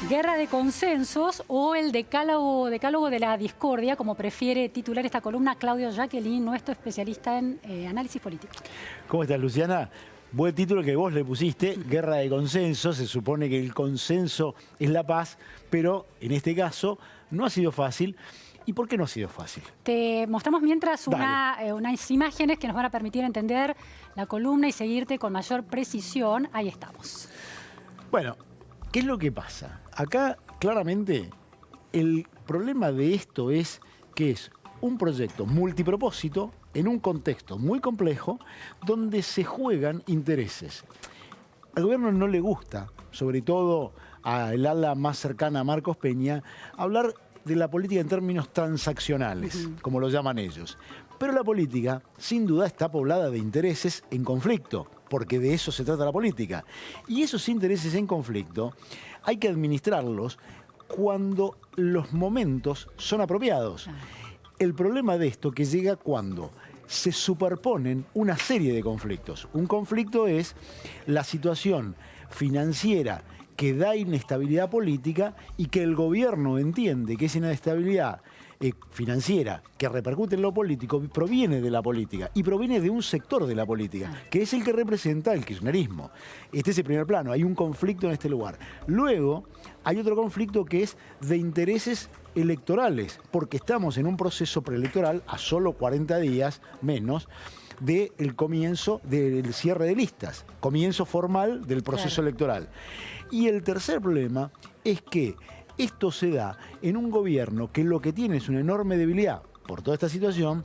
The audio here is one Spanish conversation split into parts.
Guerra de consensos o el decálogo de la discordia, como prefiere titular esta columna Claudio Jacquelin, nuestro especialista en análisis político. ¿Cómo estás, Luciana? Buen título que vos le pusiste, Guerra de consensos. Se supone que el consenso es la paz, pero en este caso no ha sido fácil. ¿Y por qué no ha sido fácil? Te mostramos mientras unas imágenes que nos van a permitir entender la columna y seguirte con mayor precisión. Ahí estamos. Bueno, ¿qué es lo que pasa? Acá, claramente, el problema de esto es que es un proyecto multipropósito en un contexto muy complejo donde se juegan intereses. Al gobierno no le gusta, sobre todo al ala más cercana a Marcos Peña, hablar de la política en términos transaccionales, como lo llaman ellos. Pero la política, sin duda, está poblada de intereses en conflicto, porque de eso se trata la política. Y esos intereses en conflicto hay que administrarlos cuando los momentos son apropiados. El problema de esto que llega cuando se superponen una serie de conflictos. Un conflicto es la situación financiera que da inestabilidad política y que el gobierno entiende que esa inestabilidad financiera que repercute en lo político proviene de la política y proviene de un sector de la política, que es el que representa el kirchnerismo. Este es el primer plano, hay un conflicto en este lugar. Luego hay otro conflicto que es de intereses electorales, porque estamos en un proceso preelectoral a solo 40 días menos del comienzo del cierre de listas, comienzo formal del proceso electoral. Y el tercer problema es que esto se da en un gobierno que lo que tiene es una enorme debilidad por toda esta situación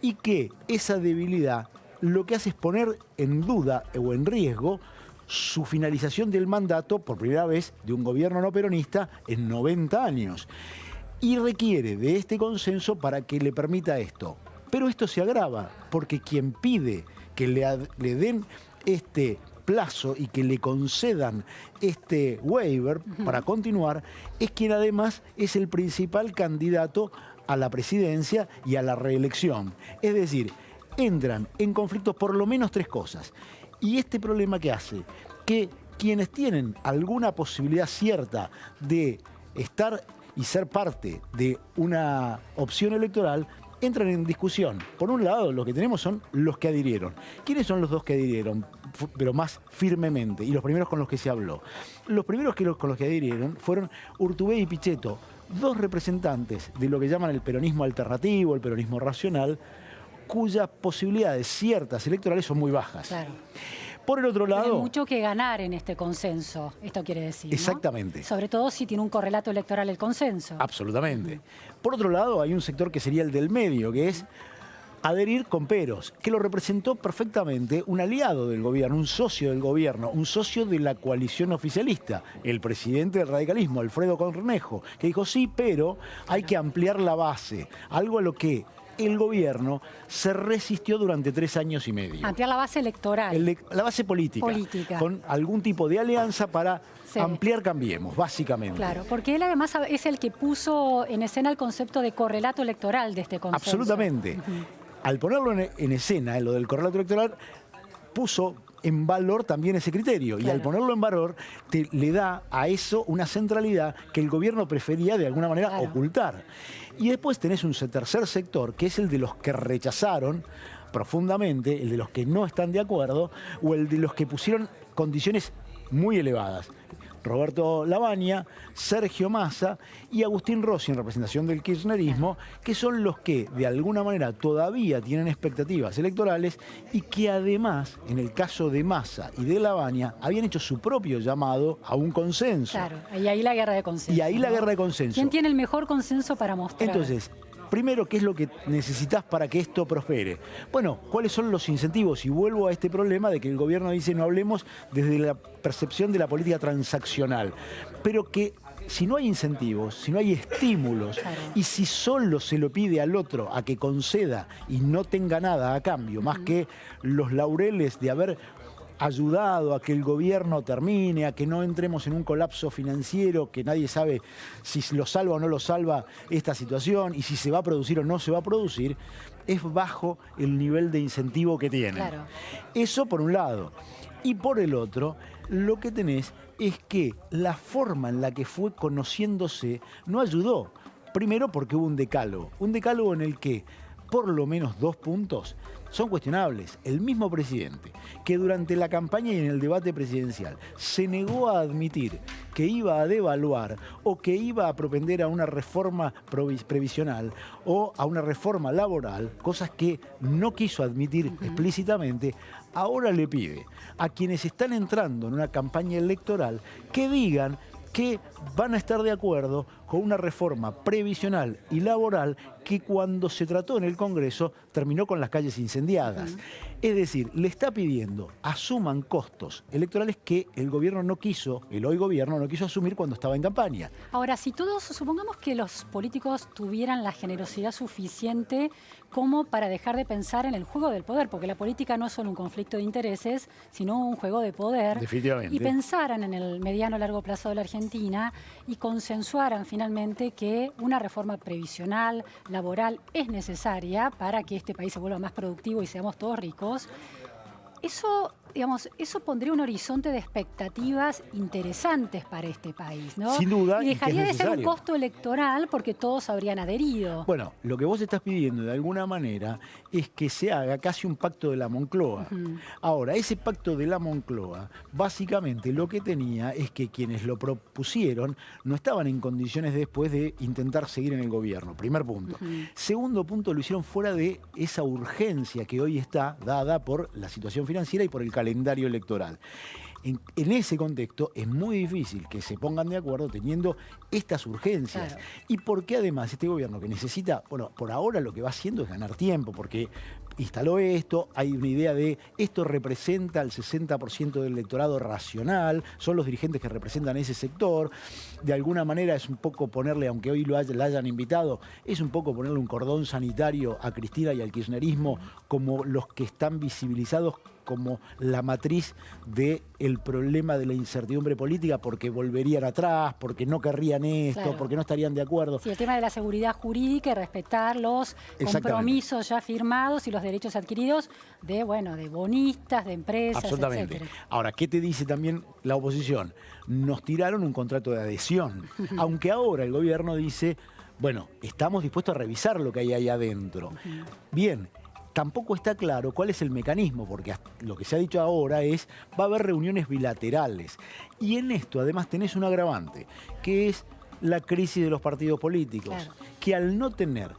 y que esa debilidad lo que hace es poner en duda o en riesgo su finalización del mandato por primera vez de un gobierno no peronista en 90 años. Y requiere de este consenso para que le permita esto. Pero esto se agrava porque quien pide que le den este plazo y que le concedan este waiver para continuar es quien además es el principal candidato a la presidencia y a la reelección. Es decir, entran en conflicto por lo menos tres cosas. Y este problema que hace que quienes tienen alguna posibilidad cierta de estar y ser parte de una opción electoral entran en discusión. Por un lado, lo que tenemos son los que adhirieron. ¿Quiénes son los dos que adhirieron? Pero más firmemente, y los primeros con los que se habló. Los primeros con los que adhirieron fueron Urtubey y Pichetto, dos representantes de lo que llaman el peronismo alternativo, el peronismo racional, cuyas posibilidades ciertas electorales son muy bajas. Claro. Por el otro lado... Tiene mucho que ganar en este consenso, esto quiere decir, ¿no? Exactamente. Sobre todo si tiene un correlato electoral el consenso. Absolutamente. Por otro lado, hay un sector que sería el del medio, que es adherir con peros, que lo representó perfectamente un aliado del gobierno, un socio del gobierno, un socio de la coalición oficialista, el presidente del radicalismo, Alfredo Cornejo, que dijo sí, pero hay que ampliar la base, algo a lo que el gobierno se resistió durante 3 años y medio. Ampliar la base electoral. La base política. Con algún tipo de alianza para ampliar Cambiemos, básicamente. Claro, porque él además es el que puso en escena el concepto de correlato electoral de este consenso. Absolutamente. Al ponerlo en escena, en lo del correlato electoral, puso en valor también ese criterio. Y al ponerlo en valor, le da a eso una centralidad que el gobierno prefería de alguna manera ocultar. Y después tenés un tercer sector, que es el de los que rechazaron profundamente, el de los que no están de acuerdo, o el de los que pusieron condiciones muy elevadas. Roberto Lavagna, Sergio Massa y Agustín Rossi, en representación del kirchnerismo, que son los que de alguna manera todavía tienen expectativas electorales y que además, en el caso de Massa y de Lavagna, habían hecho su propio llamado a un consenso. Claro, y ahí la guerra de consenso. Y ahí la guerra de consenso. ¿Quién tiene el mejor consenso para mostrar? Entonces, primero, ¿qué es lo que necesitas para que esto prospere? Bueno, ¿cuáles son los incentivos? Y vuelvo a este problema de que el gobierno dice no hablemos desde la percepción de la política transaccional, pero que si no hay incentivos, si no hay estímulos, y si solo se lo pide al otro a que conceda y no tenga nada a cambio, más que los laureles de haber ayudado a que el gobierno termine, a que no entremos en un colapso financiero que nadie sabe si lo salva o no lo salva esta situación y si se va a producir o no se va a producir, es bajo el nivel de incentivo que tienen. Eso por un lado. Y por el otro, lo que tenés es que la forma en la que fue conociéndose no ayudó. Primero porque hubo un decálogo en el que por lo menos 2 puntos son cuestionables. El mismo presidente que durante la campaña y en el debate presidencial se negó a admitir que iba a devaluar o que iba a propender a una reforma previsional o a una reforma laboral, cosas que no quiso admitir explícitamente, ahora le pide a quienes están entrando en una campaña electoral que digan que van a estar de acuerdo con una reforma previsional y laboral que cuando se trató en el Congreso terminó con las calles incendiadas. Es decir, le está pidiendo asuman costos electorales que el gobierno no quiso, el hoy gobierno no quiso asumir cuando estaba en campaña. Ahora, si todos, supongamos que los políticos tuvieran la generosidad suficiente como para dejar de pensar en el juego del poder, porque la política no es solo un conflicto de intereses, sino un juego de poder. Definitivamente. Y pensaran en el mediano o largo plazo de la Argentina y consensuaran finalmente que una reforma previsional, laboral, es necesaria para que este país se vuelva más productivo y seamos todos ricos. Eso, digamos, eso pondría un horizonte de expectativas interesantes para este país, ¿no? Sin duda. Y dejaría de ser un costo electoral porque todos habrían adherido. Bueno, lo que vos estás pidiendo de alguna manera es que se haga casi un pacto de la Moncloa. Ahora, ese pacto de la Moncloa, básicamente lo que tenía es que quienes lo propusieron no estaban en condiciones después de intentar seguir en el gobierno. Primer punto. Segundo punto, lo hicieron fuera de esa urgencia que hoy está dada por la situación financiera y por el calendario electoral. En ese contexto es muy difícil que se pongan de acuerdo teniendo estas urgencias. Claro. Y porque además este gobierno que necesita, bueno, por ahora lo que va haciendo es ganar tiempo, porque instaló esto, hay una idea de esto representa el 60% del electorado racional, son los dirigentes que representan ese sector, de alguna manera es un poco ponerle, aunque hoy la hayan invitado, es un poco ponerle un cordón sanitario a Cristina y al kirchnerismo como los que están visibilizados como la matriz del problema de la incertidumbre política, porque volverían atrás, porque no querrían esto, claro, porque no estarían de acuerdo. Sí, el tema de la seguridad jurídica y respetar los compromisos ya firmados y los derechos adquiridos de, bueno, de bonistas, de empresas, absolutamente, etcétera. Ahora, ¿qué te dice también la oposición? Nos tiraron un contrato de adhesión, aunque ahora el gobierno dice, bueno, estamos dispuestos a revisar lo que hay ahí adentro. Bien. Tampoco está claro cuál es el mecanismo, porque lo que se ha dicho ahora es va a haber reuniones bilaterales. Y en esto además tenés un agravante, que es la crisis de los partidos políticos, claro, que al no tener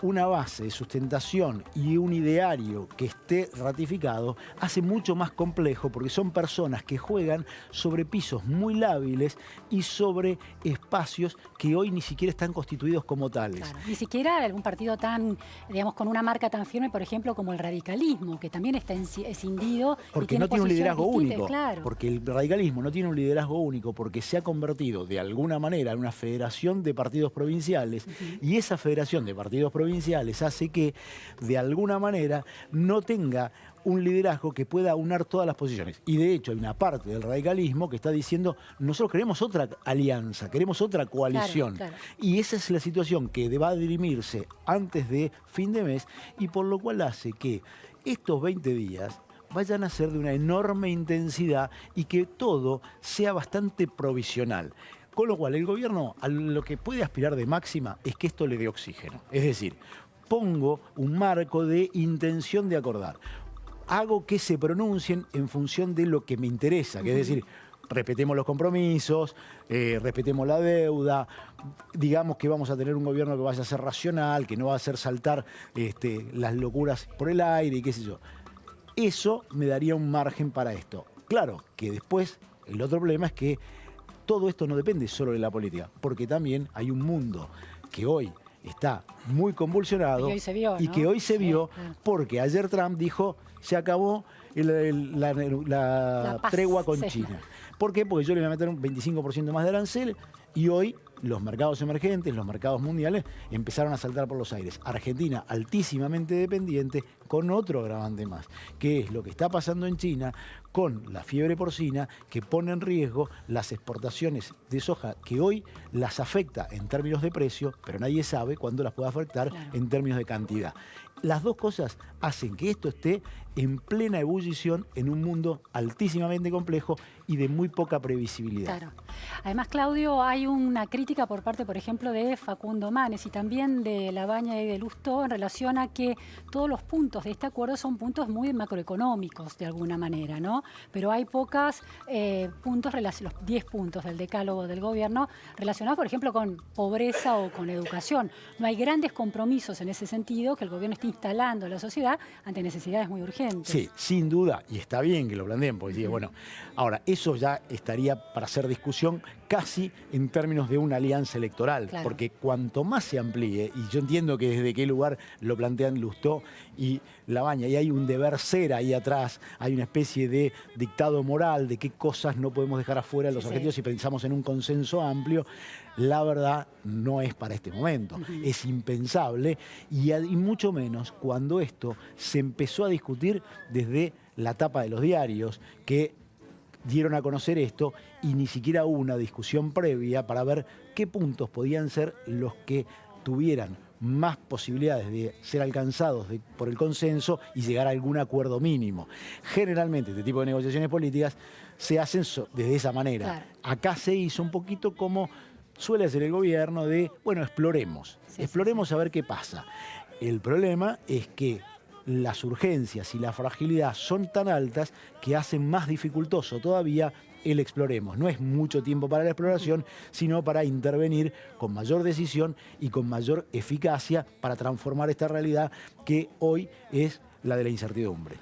una base de sustentación y un ideario que esté ratificado, hace mucho más complejo porque son personas que juegan sobre pisos muy lábiles y sobre espacios que hoy ni siquiera están constituidos como tales. Claro, ni siquiera algún partido tan, digamos, con una marca tan firme, por ejemplo, como el radicalismo, que también está escindido. Porque no tiene un liderazgo único. Claro. Porque el radicalismo no tiene un liderazgo único, porque se ha convertido de alguna manera en una federación de partidos provinciales, y esa federación de partidos provinciales hace que, de alguna manera, no tenga un liderazgo que pueda aunar todas las posiciones. Y de hecho hay una parte del radicalismo que está diciendo, nosotros queremos otra alianza, queremos otra coalición. Claro, claro. Y esa es la situación que va a dirimirse antes de fin de mes, y por lo cual hace que estos 20 días vayan a ser de una enorme intensidad y que todo sea bastante provisional. Con lo cual, el gobierno a lo que puede aspirar de máxima es que esto le dé oxígeno. Es decir, pongo un marco de intención de acordar. Hago que se pronuncien en función de lo que me interesa, que es decir, respetemos los compromisos, respetemos la deuda, digamos que vamos a tener un gobierno que vaya a ser racional, que no va a hacer saltar las locuras por el aire y qué sé yo. Eso me daría un margen para esto. Claro que después el otro problema es que todo esto no depende solo de la política, porque también hay un mundo que hoy está muy convulsionado y que hoy se vio porque ayer Trump dijo se acabó la tregua con China. ¿Por qué? Porque yo le voy a meter un 25% más de arancel y hoy los mercados emergentes, los mercados mundiales empezaron a saltar por los aires. Argentina altísimamente dependiente con otro agravante más, que es lo que está pasando en China con la fiebre porcina que pone en riesgo las exportaciones de soja que hoy las afecta en términos de precio, pero nadie sabe cuándo las puede afectar en términos de cantidad. las dos cosas hacen que esto esté en plena ebullición en un mundo altísimamente complejo y de muy poca previsibilidad. Claro. Además, Claudio, hay una crítica por parte, por ejemplo, de Facundo Manes y también de Labaña y de Lustó en relación a que todos los puntos de este acuerdo son puntos muy macroeconómicos, de alguna manera, ¿no? Pero hay pocos puntos, los 10 puntos del decálogo del gobierno, relacionados, por ejemplo, con pobreza o con educación. No hay grandes compromisos en ese sentido que el gobierno esté instalando en la sociedad ante necesidades muy urgentes. Sí, sin duda, y está bien que lo planteen, porque bueno, ahora, eso ya estaría para hacer discusión casi en términos de una alianza electoral, claro, porque cuanto más se amplíe, y yo entiendo que desde qué lugar lo plantean Lustó y Labaña, y hay un deber ser ahí atrás, hay una especie de dictado moral de qué cosas no podemos dejar afuera de los argentinos si pensamos en un consenso amplio. La verdad no es para este momento, es impensable y mucho menos cuando esto se empezó a discutir desde la tapa de los diarios que dieron a conocer esto y ni siquiera hubo una discusión previa para ver qué puntos podían ser los que tuvieran más posibilidades de ser alcanzados por el consenso y llegar a algún acuerdo mínimo. Generalmente este tipo de negociaciones políticas se hacen desde esa manera. Claro. Acá se hizo un poquito como suele hacer el gobierno de, bueno, exploremos a ver qué pasa. El problema es que las urgencias y la fragilidad son tan altas que hacen más dificultoso todavía el exploremos. No es mucho tiempo para la exploración, sino para intervenir con mayor decisión y con mayor eficacia para transformar esta realidad que hoy es la de la incertidumbre.